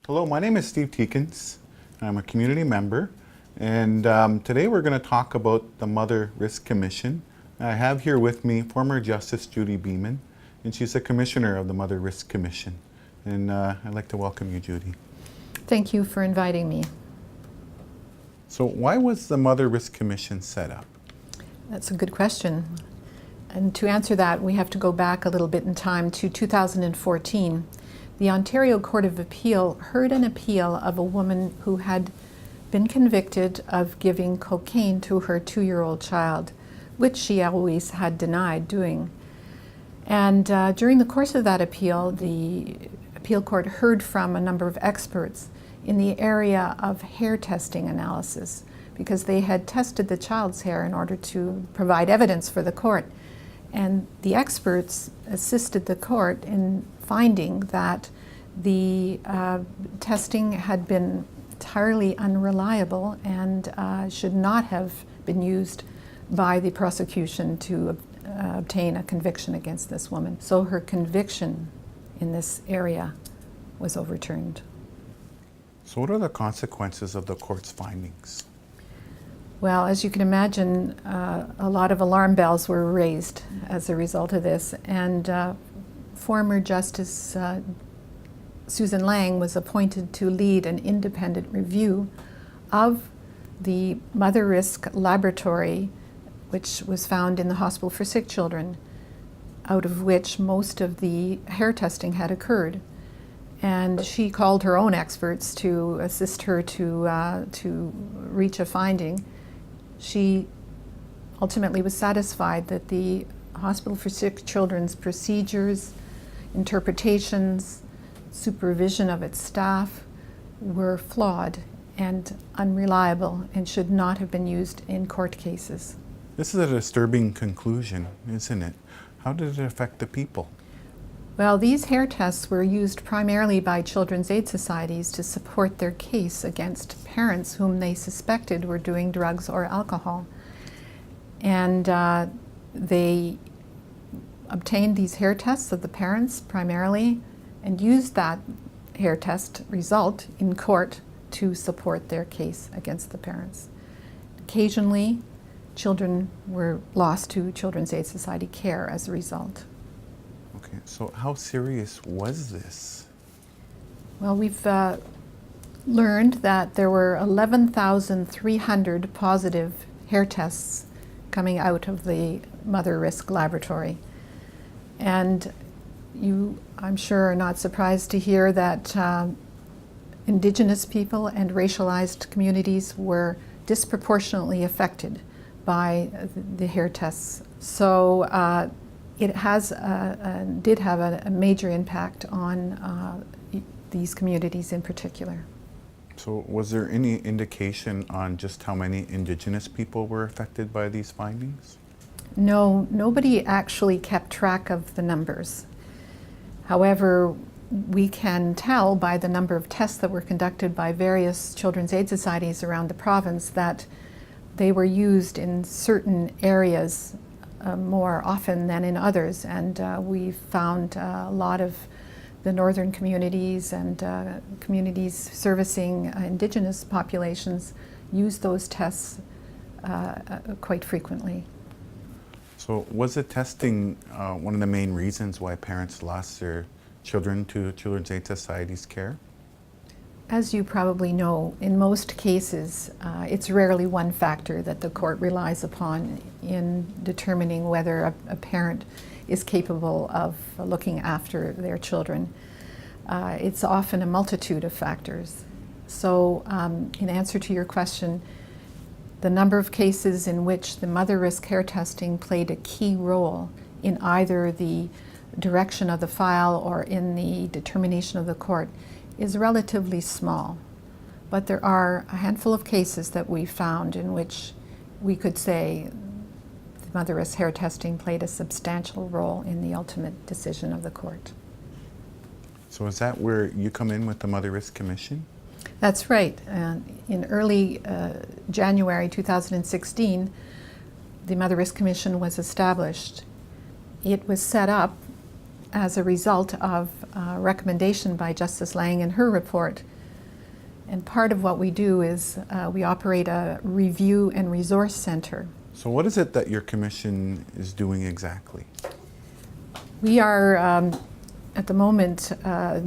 Hello, my name is Steve Teekens. I'm a community member, and today we're going to talk about the Mother Risk Commission. I have here with me former Justice Judy Beaman, and she's the Commissioner of the Mother Risk Commission. And I'd like to welcome you, Judy. Thank you for inviting me. So why was the Mother Risk Commission set up? That's a good question. And to answer that, we have to go back a little bit in time to 2014. The Ontario Court of Appeal heard an appeal of a woman who had been convicted of giving cocaine to her 2-year-old child, which she always had denied doing. And during the course of that appeal, the appeal court heard from a number of experts in the area of hair testing analysis, because they had tested the child's hair in order to provide evidence for the court. And the experts assisted the court in finding that the testing had been entirely unreliable and should not have been used by the prosecution to obtain a conviction against this woman. So her conviction in this area was overturned. So what are the consequences of the court's findings? Well, as you can imagine, a lot of alarm bells were raised as a result of this, and former Justice Susan Lang was appointed to lead an independent review of the Mother Risk Laboratory, which was found in the Hospital for Sick Children, out of which most of the hair testing had occurred. And she called her own experts to assist her to reach a finding. She ultimately was satisfied that the Hospital for Sick Children's procedures, interpretations, supervision of its staff were flawed and unreliable and should not have been used in court cases. This is a disturbing conclusion, isn't it? How did it affect the people? Well, these hair tests were used primarily by children's aid societies to support their case against parents whom they suspected were doing drugs or alcohol. And they obtained these hair tests of the parents primarily and used that hair test result in court to support their case against the parents. Occasionally, children were lost to Children's Aid Society care as a result. Okay, so how serious was this? Well, we've learned that there were 11,300 positive hair tests coming out of the Mother Risk Laboratory. And you, I'm sure, are not surprised to hear that Indigenous people and racialized communities were disproportionately affected by the hair tests. So it has did have a major impact on these communities in particular. So was there any indication on just how many Indigenous people were affected by these findings? No, nobody actually kept track of the numbers. However, we can tell by the number of tests that were conducted by various children's aid societies around the province that they were used in certain areas more often than in others, and we found a lot of the northern communities and communities servicing Indigenous populations use those tests quite frequently. So was the testing one of the main reasons why parents lost their children to Children's Aid Society's care? As you probably know, in most cases, it's rarely one factor that the court relies upon in determining whether a parent is capable of looking after their children. It's often a multitude of factors. So in answer to your question, the number of cases in which the mother risk hair testing played a key role in either the direction of the file or in the determination of the court is relatively small. But there are a handful of cases that we found in which we could say the mother risk hair testing played a substantial role in the ultimate decision of the court. So is that where you come in with the Mother Risk Commission? That's right. In early January 2016, the Mother Risk Commission was established. It was set up as a result of a recommendation by Justice Lang in her report And part of what we do is we operate a review and resource center. So what is it that your commission is doing exactly? We are, at the moment,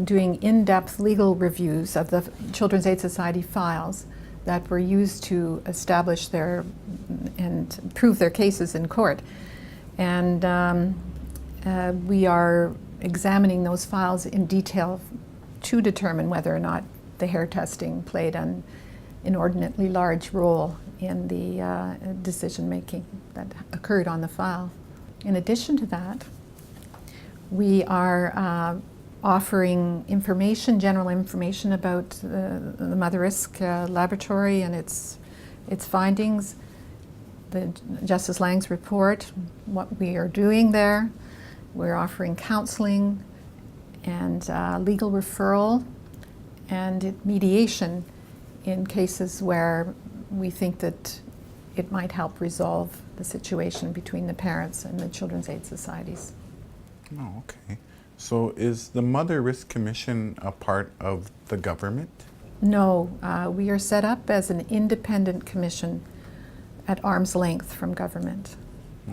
doing in-depth legal reviews of the Children's Aid Society files that were used to establish and prove their cases in court. And we are examining those files in detail to determine whether or not the hair testing played an inordinately large role in the decision making that occurred on the file. In addition to that, we are offering information, general information about the Mother Risk Laboratory and its findings, the Justice Lang's report, what we are doing there. We're offering counseling and legal referral and mediation in cases where we think that it might help resolve the situation between the parents and the Children's Aid Societies. Oh, okay. So is the Mother Risk Commission a part of the government? No, we are set up as an independent commission at arm's length from government.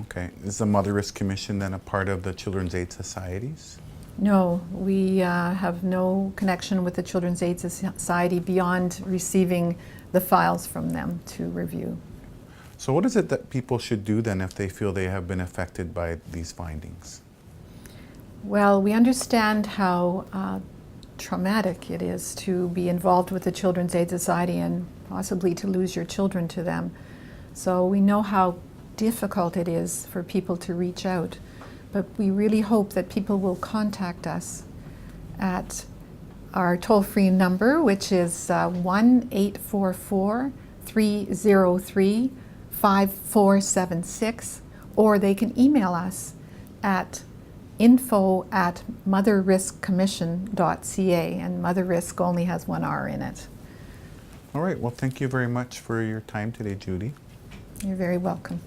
Okay. Is the Mother Risk Commission then a part of the Children's Aid Societies? No, we have no connection with the Children's Aid Society beyond receiving the files from them to review. So what is it that people should do then if they feel they have been affected by these findings? Well, we understand how traumatic it is to be involved with the Children's Aid Society and possibly to lose your children to them. So we know how difficult it is for people to reach out. But we really hope that people will contact us at our toll-free number, which is 1-844-303-5476, or they can email us at info@motherriskcommission.ca, and Mother Risk only has one R in it. All right. Well, thank you very much for your time today, Judy. You're very welcome.